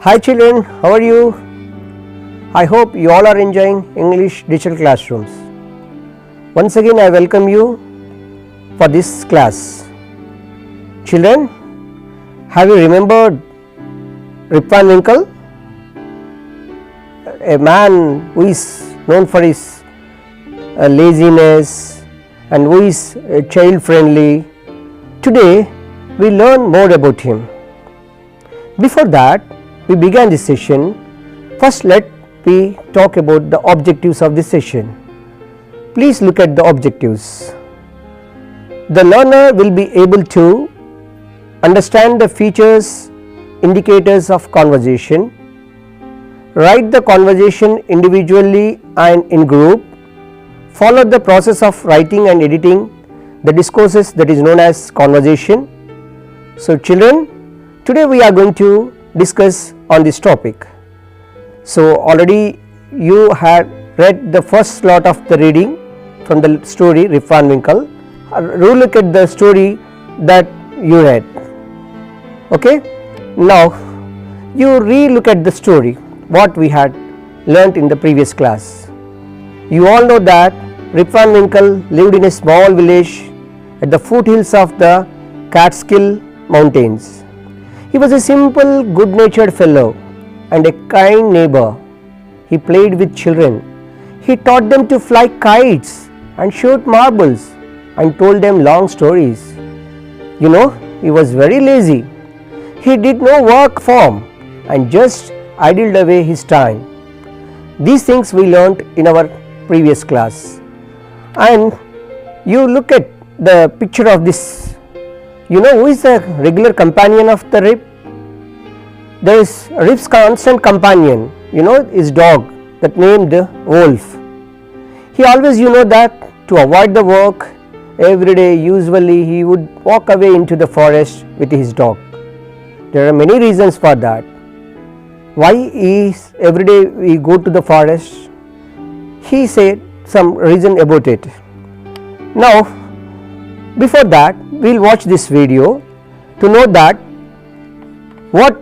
Hi children, how are you? I hope you all are enjoying English digital classrooms. Once again I welcome you for this class. Children, have you remembered Rip Van Winkle? A man who is known for his laziness and who is child friendly. Today we learn more about him. Before that, we began this session. First let me talk about the objectives of this session. Please look at the objectives. The learner will be able to understand the features, indicators of conversation, write the conversation individually and in group, follow the process of writing and editing the discourses that is known as conversation. So children, today we are going to discuss on this topic. So already you had read the first lot of the reading from the story Rip Van Winkle. Look at the story that you read. Okay, now you re-look at the story what we had learnt in the previous class. You all know that Rip Van Winkle lived in a small village at the foothills of the Catskill Mountains. He was a simple, good-natured fellow and a kind neighbor. He played with children. He taught them to fly kites and shoot marbles and told them long stories. You know, he was very lazy. He did no work form and just idled away his time. These things we learnt in our previous class. And you look at the picture of this. You know who is the regular companion of the Rip? There is Rip's constant companion, you know, his dog that named Wolf. He always, you know, that to avoid the work every day, usually he would walk away into the forest with his dog. There are many reasons for that. Why is every day we go to the forest? He said some reason about it. Now, before that, we will watch this video to know that what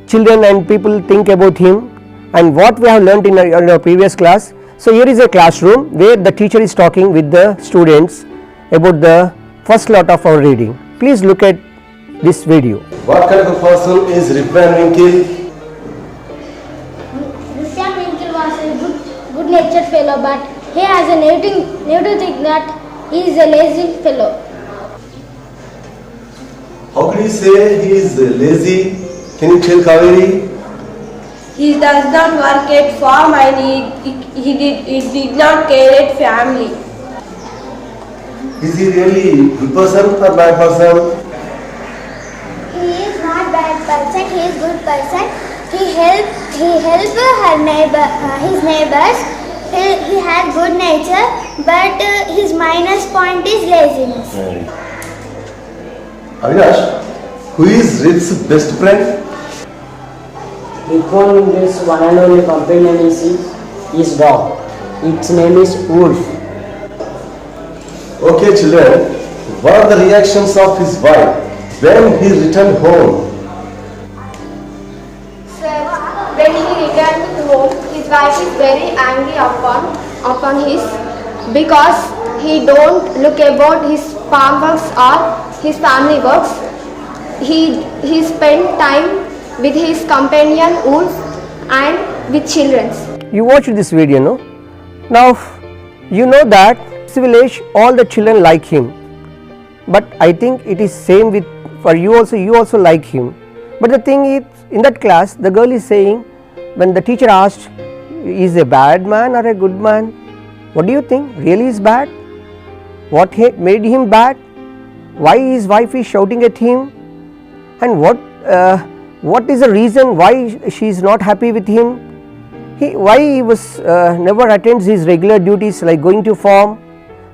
children and people think about him and what we have learnt in our previous class. So here is a classroom where the teacher is talking with the students about the first lot of our reading. Please look at this video. What kind of a person is Rip Van Winkle? Rip Van Winkle was a good-natured fellow, but he has a negative thing that he is a lazy fellow. How can you say he is lazy? Can you tell Kaveri? He does not work at farm and he did not care at family. Is he really good person or bad person? He is not bad person. He is good person. He help his neighbors. He has good nature, but his minus point is laziness. Avinash, who is Rip's best friend? Rip Van Winkle's one and only companion is his dog. Its name is Wolf. Okay children, what are the reactions of his wife when he returned home? Sir, when he returned home, his wife is very angry upon his because he don't look about his farm works or his family works. He spent time with his companion Wolf and with children. You watched this video, no? Now you know that this village all the children like him, but I think it is same with for you also. You also like him, but the thing is, in that class the girl is saying, when the teacher asked, is a bad man or a good man, what do you think? Really is bad? What made him bad? Why his wife is shouting at him? And what is the reason why she is not happy with him? Why he was never attends his regular duties like going to farm,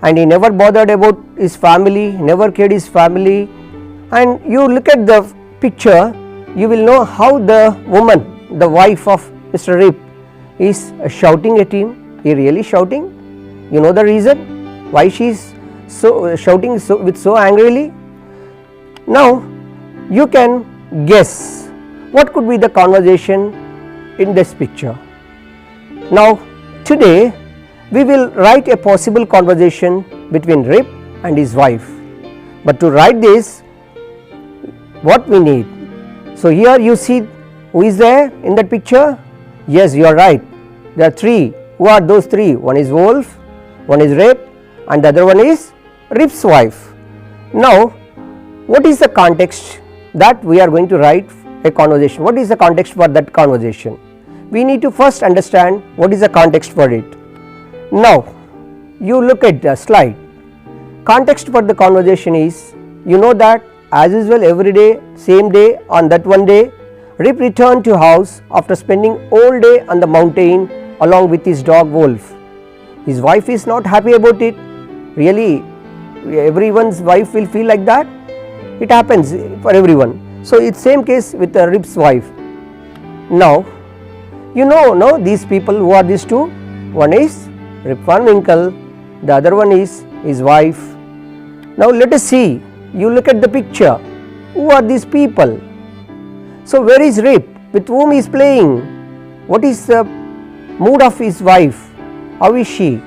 and he never bothered about his family, never cared his family. And you look at the picture, you will know how the woman, the wife of Mr. Rip, is shouting at him. He really shouting? You know the reason why she is so shouting so angrily? Now you can guess what could be the conversation in this picture? Now today we will write a possible conversation between Rip and his wife, but to write this what we need? So here you see who is there in that picture? Yes, you are right, there are three. Who are those three? One is Wolf, one is Rip, and the other one is Rip's wife. Now what is the context that we are going to write a conversation? What is the context for that conversation? We need to first understand what is the context for it. Now you look at the slide. Context for the conversation is, you know that as usual every day, same day, on that one day, Rip returned to house after spending all day on the mountain along with his dog Wolf. His wife is not happy about it. Really, everyone's wife will feel like that. It happens for everyone. So it's same case with Rip's wife. Now you know these people. Who are these two? One is Rip Van Winkle, the other one is his wife. Now let us see, you look at the picture, who are these people? So where is Rip? With whom he is playing? What is the mood of his wife? How is she?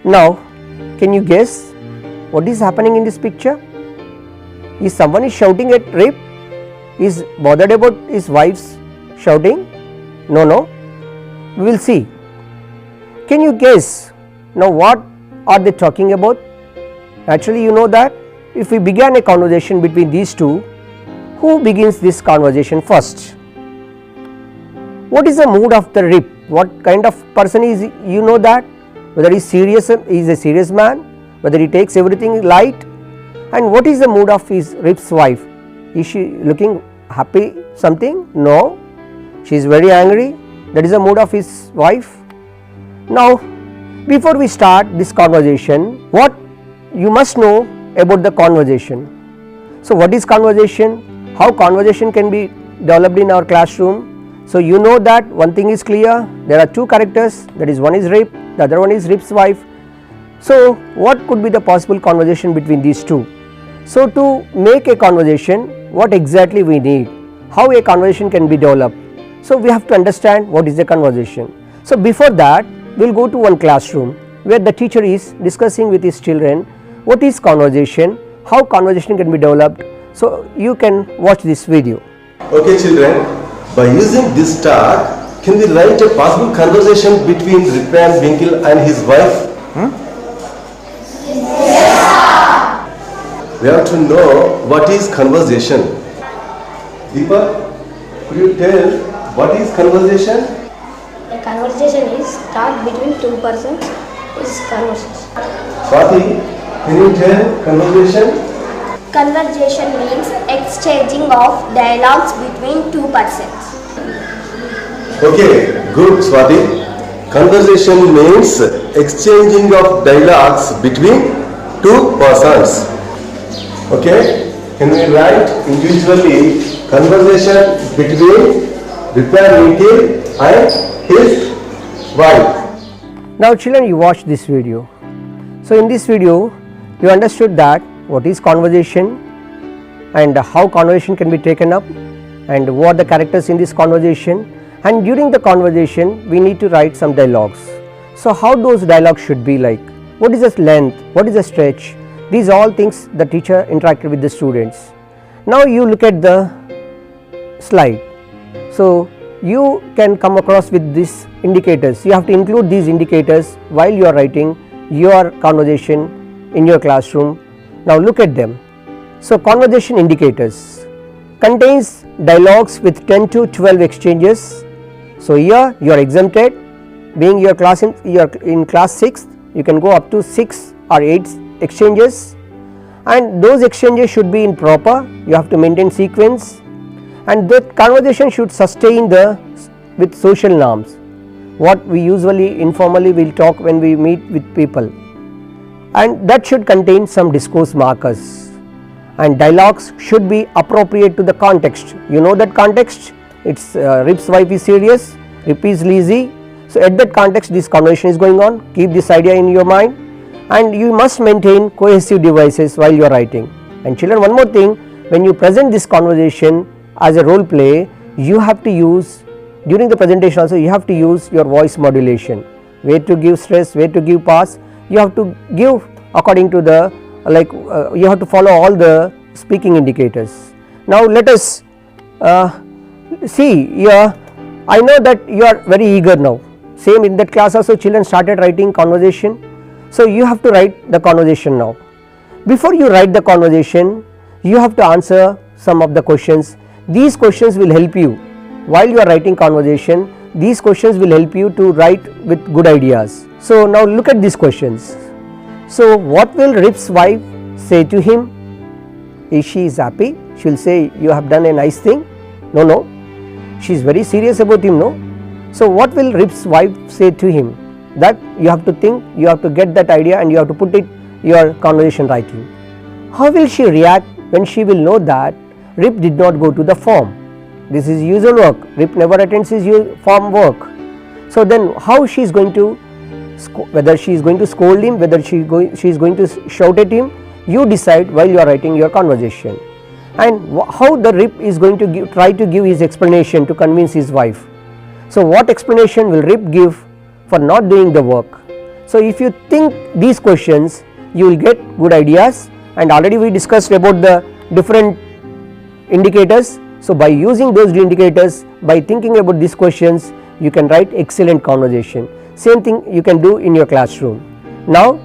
Now can you guess what is happening in this picture? Is someone is shouting at Rip? Is bothered about his wife's shouting? No. We will see. Can you guess now what are they talking about? Actually, you know that if we began a conversation between these two, who begins this conversation first? What is the mood of the Rip? What kind of person is he? You know that? Whether he is serious, he is a serious man, whether he takes everything light, and what is the mood of his Rip's wife? Is she looking happy something? No, she is very angry. That is the mood of his wife. Now before we start this conversation, what you must know about the conversation. So what is conversation? How conversation can be developed in our classroom? So you know that one thing is clear, there are two characters, that is one is Rip, the other one is Rip's wife. So what could be the possible conversation between these two? So to make a conversation, what exactly we need? How a conversation can be developed? So we have to understand what is a conversation. So before that, we will go to one classroom where the teacher is discussing with his children what is conversation, how conversation can be developed. So you can watch this video. Okay children, by using this talk, can we write a possible conversation between Rip Van Winkle and his wife? We have to know what is conversation. Deepak, could you tell what is conversation? A conversation is talk between two persons is conversation. Swati, can you tell conversation? Conversation means exchanging of dialogues between two persons. Okay, good Swati. Conversation means exchanging of dialogues between two persons. Okay, can we write individually conversation between Rip Van Winkle and his wife? Now children, you watch this video. So in this video you understood that what is conversation and how conversation can be taken up and who are the characters in this conversation, and during the conversation we need to write some dialogues. So how those dialogues should be like, what is the length, what is the stretch, these all things the teacher interacted with the students. Now you look at the slide. So you can come across with these indicators. You have to include these indicators while you are writing your conversation in your classroom. Now look at them. So conversation indicators contains dialogues with 10 to 12 exchanges. So here you are exempted, being your class in class 6, you can go up to 6 or 8 exchanges, and those exchanges should be in proper, you have to maintain sequence, and that conversation should sustain with social norms, what we usually informally will talk when we meet with people, and that should contain some discourse markers, and dialogues should be appropriate to the context. You know that context, it's Rip's wife is serious, Rip is lazy. So at that context this conversation is going on, keep this idea in your mind, and you must maintain cohesive devices while you are writing. And children, one more thing, when you present this conversation as a role play, you have to use, during the presentation also, you have to use your voice modulation, where to give stress, where to give pause. You have to give according to the you have to follow all the speaking indicators. Now let us see here. I know that you are very eager now. Same in that class also, children started writing conversation. So you have to write the conversation now. Before you write the conversation, you have to answer some of the questions. These questions will help you while you are writing conversation. These questions will help you to write with good ideas. So now look at these questions. So what will Rip's wife say to him? Is she happy? She will say, you have done a nice thing. No, she is very serious about him. No. So what will Rip's wife say to him? That you have to think, you have to get that idea, and you have to put it your conversation writing. How will she react when she will know that Rip did not go to the farm? This is usual work. Rip never attends his farm work. So then how she is going to, whether she is going to scold him, whether she is going to shout at him, you decide while you are writing your conversation. And how the Rip is going to try to give his explanation to convince his wife. So what explanation will Rip give for not doing the work? So if you think these questions, you will get good ideas, and already we discussed about the different indicators. So by using those indicators, by thinking about these questions, you can write excellent conversation. Same thing you can do in your classroom. Now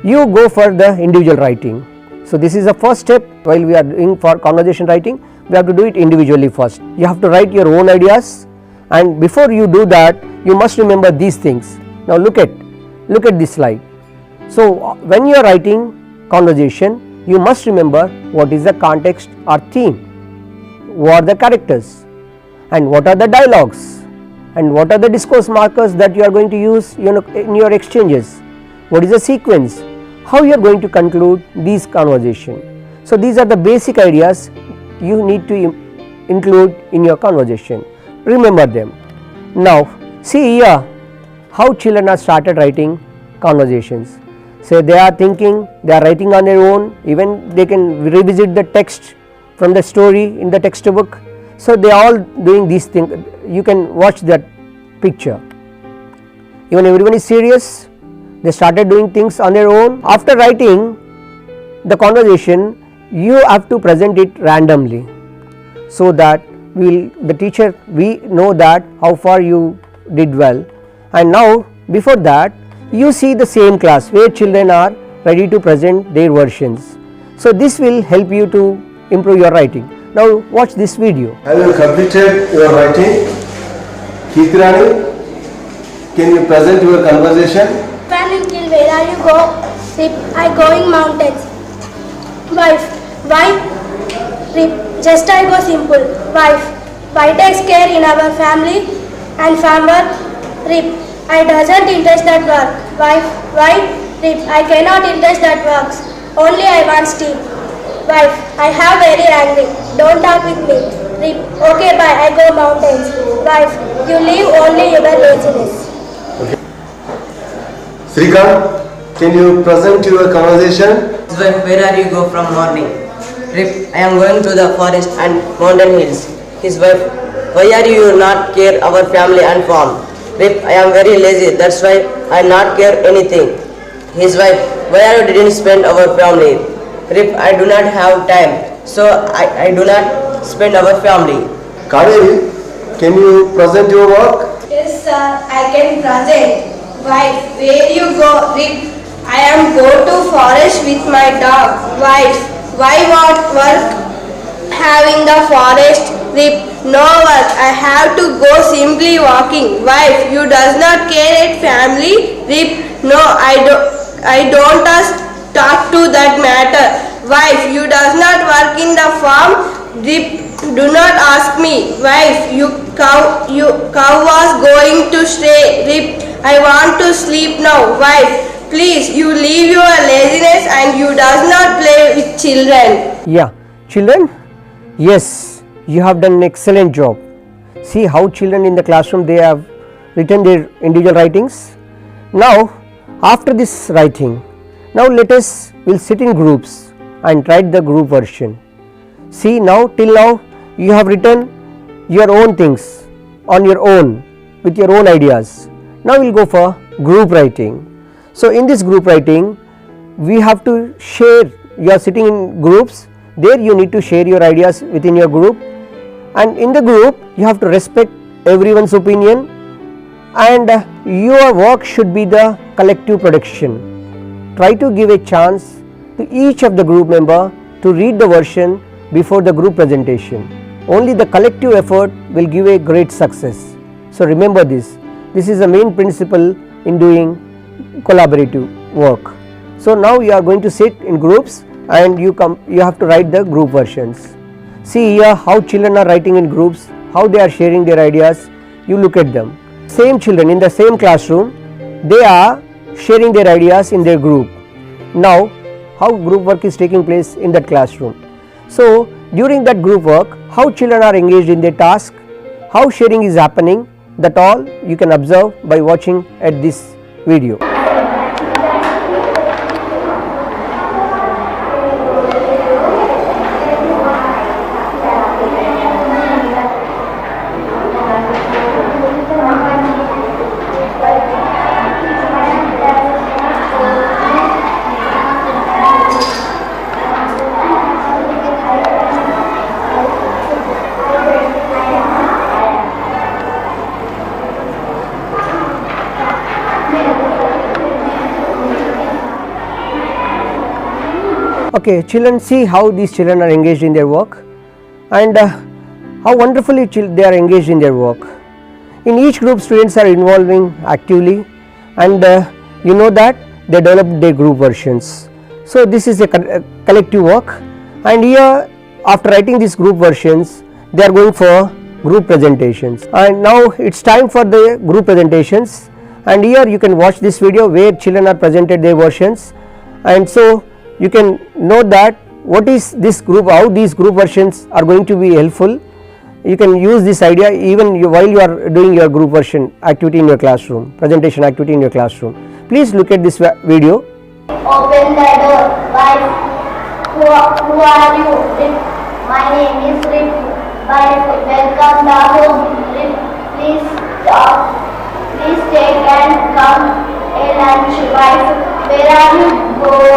you go for the individual writing. So this is the first step. While we are doing for conversation writing, we have to do it individually first. You have to write your own ideas, and before you do that, you must remember these things. Now look at this slide. So when you are writing conversation, you must remember what is the context or theme, who are the characters, and what are the dialogues, and what are the discourse markers that you are going to use in your exchanges, what is the sequence, how you are going to conclude these conversation. So these are the basic ideas you need to include in your conversation. Remember them. Now see here how children are started writing conversations. So they are thinking, they are writing on their own, even they can revisit the text from the story in the textbook. So they are all doing these things. You can watch that picture. Even everyone is serious. They started doing things on their own. After writing the conversation, you have to present it randomly, so that we know that how far you did well. And now before that, you see the same class where children are ready to present their versions. So this will help you to improve your writing. Now watch this video. Have you completed your writing? Kirani, can you present your conversation? Uncle, where are you go? Rip, I going mountains. Wife, why? Rip, just I go simple. Wife, why takes care in our family? And farmer, Rip, I doesn't interest that work. Wife, why? Rip, I cannot interest that works. Only I want steam. Wife, I have very angry. Don't talk with me. Rip, okay bye, I go mountains. Wife, you leave only your laziness. Srikant, can you present your conversation? Wife, where are you go from morning? Rip, I am going to the forest and mountain hills. His wife, why are you not care our family and farm? Rip, I am very lazy, that's why I not care anything. His wife, why are you didn't spend our family? Rip, I do not have time, so I do not spend our family. Kaveri, can you present your work? Yes sir, I can present. Wife, where you go? Rip, I am go to forest with my dog. Wife, why what work having the forest? Rip, no work, I have to go simply walking. Wife, you does not care at family? Rip, no, I don't talk to that matter. Wife, you does not work in the farm? Rip, do not ask me. Wife, your cow was going to stray. Rip, I want to sleep now. Wife, please, you leave your laziness and you does not play with children. Yeah, children, yes, you have done an excellent job. See how children in the classroom, they have written their individual writings. Now after this writing, now we'll sit in groups and write the group version. See now till now you have written your own things on your own with your own ideas. Now we will go for group writing. So in this group writing, we have to share. You are sitting in groups, there you need to share your ideas within your group, and in the group you have to respect everyone's opinion, and your work should be the collective production. Try to give a chance to each of the group member to read the version before the group presentation. Only the collective effort will give a great success. So remember this. This is the main principle in doing collaborative work. So now you are going to sit in groups and you have to write the group versions. See here how children are writing in groups, how they are sharing their ideas. You look at them. Same children in the same classroom, they are sharing their ideas in their group. Now how group work is taking place in that classroom. So during that group work, how children are engaged in their task, how sharing is happening, that all you can observe by watching at this video. Okay, children, see how these children are engaged in their work, and how wonderfully they are engaged in their work. In each group, students are involving actively, and you know that they develop their group versions. So this is a collective work, and here after writing these group versions, they are going for group presentations. And now it's time for the group presentations, and here you can watch this video where children are presented their versions, and so you can know that what is this group, how these group versions are going to be helpful. You can use this idea even while you are doing your group version activity in your classroom, presentation activity in your classroom. Please look at this video. Open the door. Wife, who are you? Rip. My name is Rip. Wife, welcome the home. Rip, please stop. Please take and come a lunch. Wife, where are you going?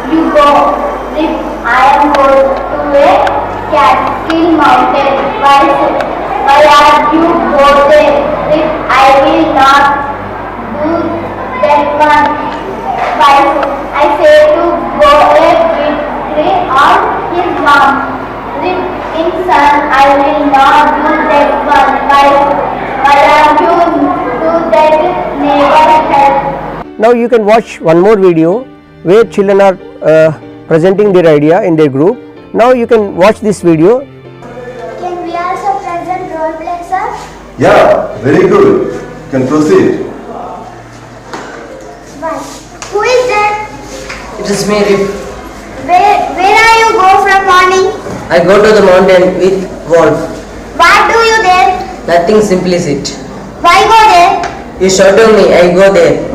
You go. Rip, I am going to a Catskill Mountain. Wife, why are you go there? Rip, I will not do that one. Wife, I say to go a victory on his mom. Rip, in son, I will not do that one. Wife, why are you do that? Never help. Now you can watch one more video where children are presenting their idea in their group. Now you can watch this video. Can we also present role play, sir? Yeah, very good. You can proceed. Why? Who is that? It is me, Rip. Where are you go from morning? I go to the mountain with Wolf. What do you there? Nothing, simply sit. Why go there? You shout to me, I go there.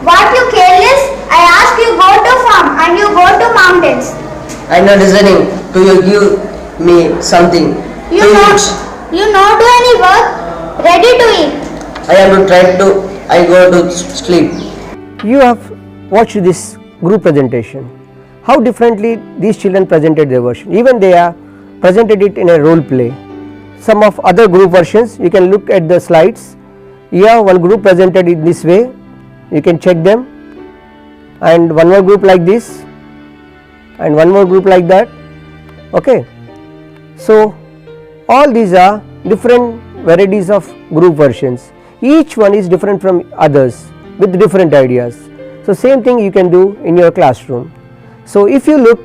What you careless? I ask you go to farm and you go to mountains. I'm not listening to you give me something. You to not eat. you not do any work. Ready to eat. I am to try to, I go to sleep. You have watched this group presentation. How differently these children presented their version. Even they are presented it in a role play. Some of other group versions, you can look at the slides. Here one group presented in this way. You can check them, and one more group like this, and one more group like that. Okay, so all these are different varieties of group versions. Each one is different from others with different ideas. So same thing you can do in your classroom. So if you look,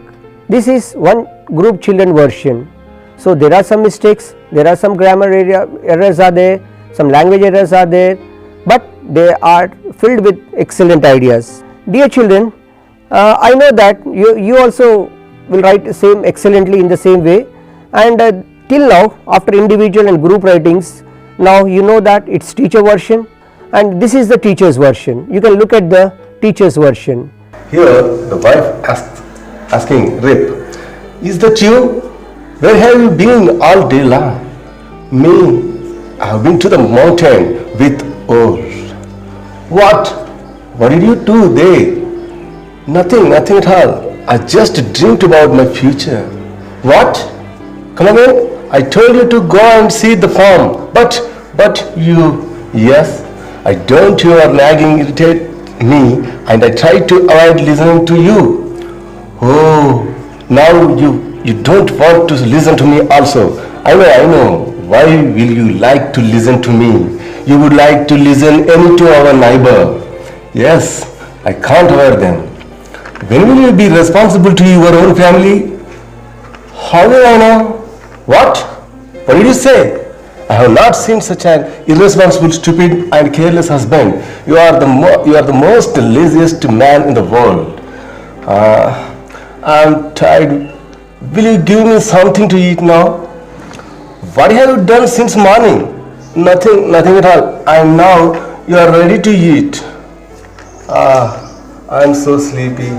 this is one group children version. So there are some mistakes, there are some grammar errors are there, some language errors are there, but they are filled with excellent ideas. Dear children, I know that you also will write same excellently in the same way, and till now after individual and group writings, now you know that it's teacher version and this is the teacher's version. You can look at the teacher's version. Here the wife asking Rip, is that you? Where have you been all day long? Me, I have been to the mountain with oars. What? What did you do there? Nothing at all. I just dreamed about my future. What? Come again? I told you to go and see the farm. But you, yes, I don't, you are nagging, irritate me, and I try to avoid listening to you. Oh, now you don't want to listen to me also. I know. Why will you like to listen to me? You would like to listen only to our neighbor. Yes, I can't avoid them. When will you be responsible to your own family? How will I know? What? What did you say? I have not seen such an irresponsible, stupid and careless husband. You are the most laziest man in the world. I'm tired. Will you give me something to eat now? What have you done since morning? Nothing at all. And now you are ready to eat. I'm so sleepy.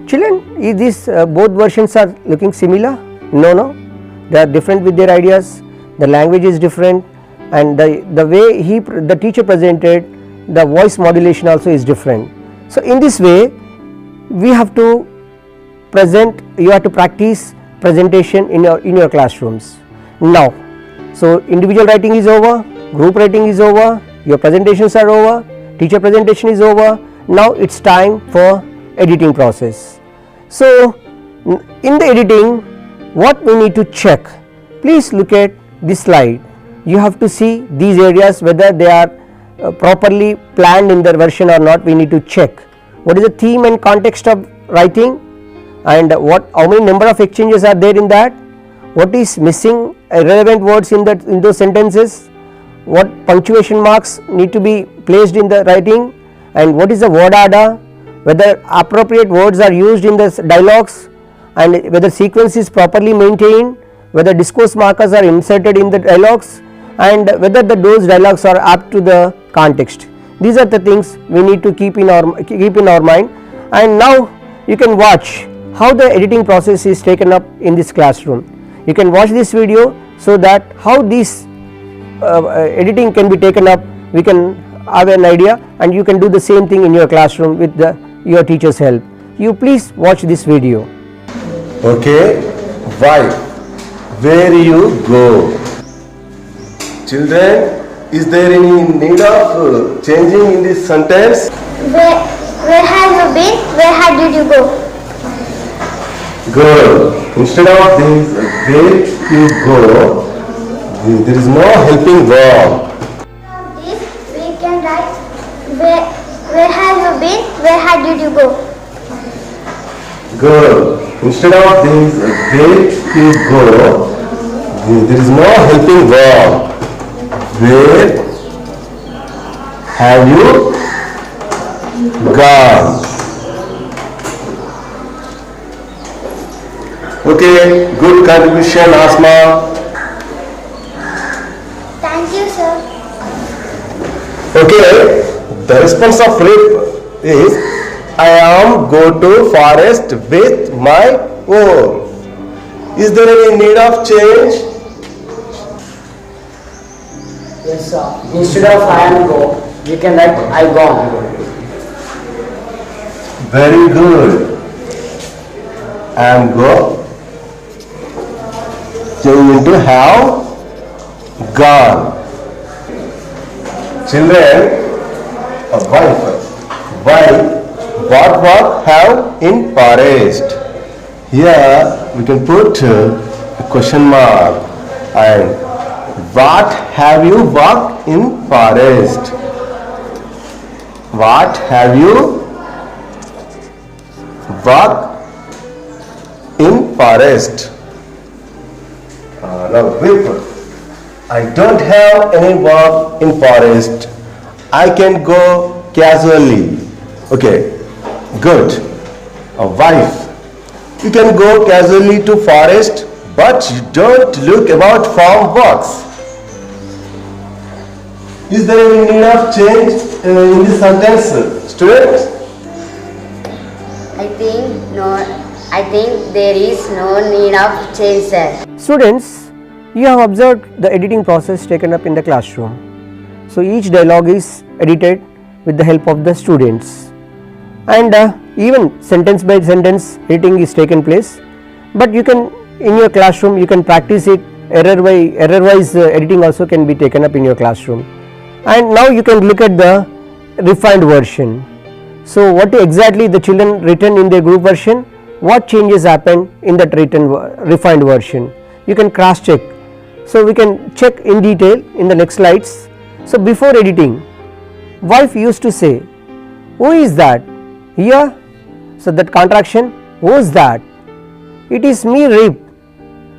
Children, is this both versions are looking similar? No. They are different with their ideas. The language is different, and the way the teacher presented, the voice modulation also is different. So in this way, we have to present. You have to practice presentation in your classrooms. Now, so individual writing is over, group writing is over, your presentations are over, teacher presentation is over. Now it's time for editing process. So in the editing, what we need to check? Please look at this slide. You have to see these areas whether they are properly planned in their version or not. We need to check what is the theme and context of writing, and how many number of exchanges are there in that, what is missing irrelevant words in those sentences, what punctuation marks need to be placed in the writing, and what is the word order, whether appropriate words are used in the dialogues, and whether sequence is properly maintained, whether discourse markers are inserted in the dialogues, and whether those dialogues are apt to the context. These are the things we need to keep in our mind. And now you can watch how the editing process is taken up in this classroom. You can watch this video so that how this editing can be taken up, we can have an idea, and you can do the same thing in your classroom with your teacher's help. You please watch this video. Okay, why? Where you go? Children, is there any need of changing in this sentence? Where have you been? Where did you go? Good. Instead of this, where you go, there is no helping verb. This we can write where have you been? Where did you go? Good. Instead of this, where you go, there is no helping verb. Where have you gone? Okay, good contribution, Asma. Thank you, sir. Okay, the response of Rip is, I am go to forest with my own. Is there any need of change? Yes, sir. Instead of I am go, we can write I gone. Very good. I am go. Change into have gone. Children, a wife. What work have in forest? Here we can put a question mark. And what have you worked in forest? What have you worked in forest? Now Whip, I don't have any work in forest. I can go casually. Okay, good. A wife, you can go casually to forest, but you don't look about farm works. Is there any need of change in this sentence, students? I think no. I think there is no need of change, sir. Students, you have observed the editing process taken up in the classroom. So each dialogue is edited with the help of the students, and even sentence by sentence editing is taken place. But you can, in your classroom, you can practice it. Error wise editing also can be taken up in your classroom. And now you can look at the refined version. So what exactly the children written in their group version, what changes happened in that refined version, you can cross check. So we can check in detail in the next slides. So before editing, wife used to say, who is that? Here, so that contraction, who is that? It is me, Rip.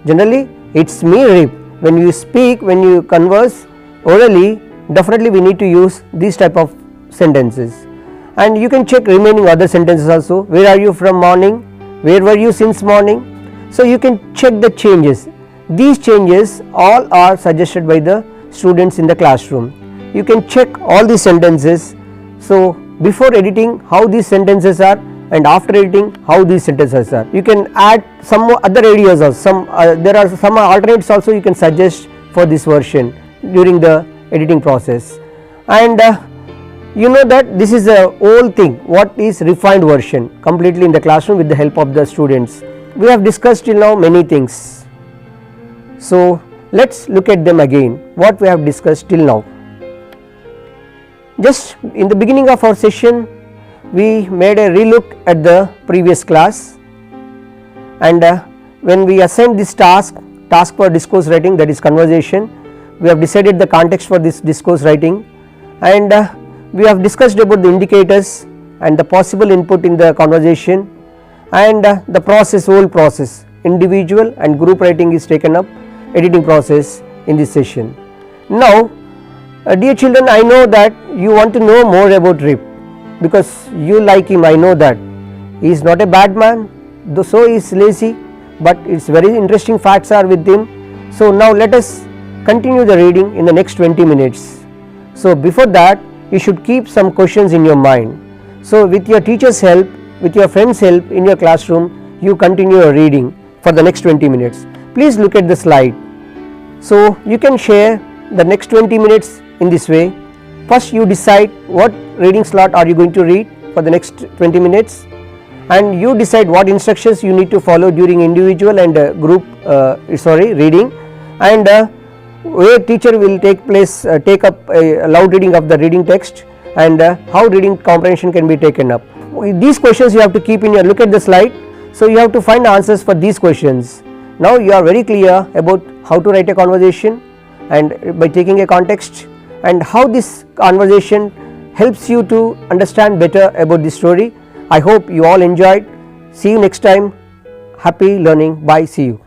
Generally it's me, Rip. When you speak, when you converse orally, definitely we need to use these type of sentences. And you can check remaining other sentences also. Where are you from morning? Where were you since morning? So you can check the changes. These changes all are suggested by the students in the classroom. You can check all these sentences. So before editing, how these sentences are, and after editing, how these sentences are. You can add some other areas also. There are some alternates also you can suggest for this version during the editing process. And you know that this is a whole thing, what is refined version, completely in the classroom with the help of the students. We have discussed till now many things. So let's look at them again, what we have discussed till now. Just in the beginning of our session, we made a relook at the previous class, and when we assigned this task for discourse writing, that is conversation, we have decided the context for this discourse writing, and we have discussed about the indicators and the possible input in the conversation, and the process, whole process, individual and group writing is taken up, editing process in this session. Now dear children, I know that you want to know more about Rip, because you like him. I know that he is not a bad man, though so he is lazy, but it's very interesting facts are with him. So now let us continue the reading in the next 20 minutes. So before that, you should keep some questions in your mind. So with your teacher's help, with your friend's help in your classroom, you continue your reading for the next 20 minutes. Please look at the slide. So you can share the next 20 minutes in this way. First you decide what reading slot are you going to read for the next 20 minutes, and you decide what instructions you need to follow during individual and group reading, and where teacher will take up a loud reading of the reading text, and how reading comprehension can be taken up. These questions you have to keep in your, look at the slide. So you have to find answers for these questions. Now you are very clear about how to write a conversation, and by taking a context, and how this conversation helps you to understand better about the story. I hope you all enjoyed. See you next time. Happy learning. Bye. See you.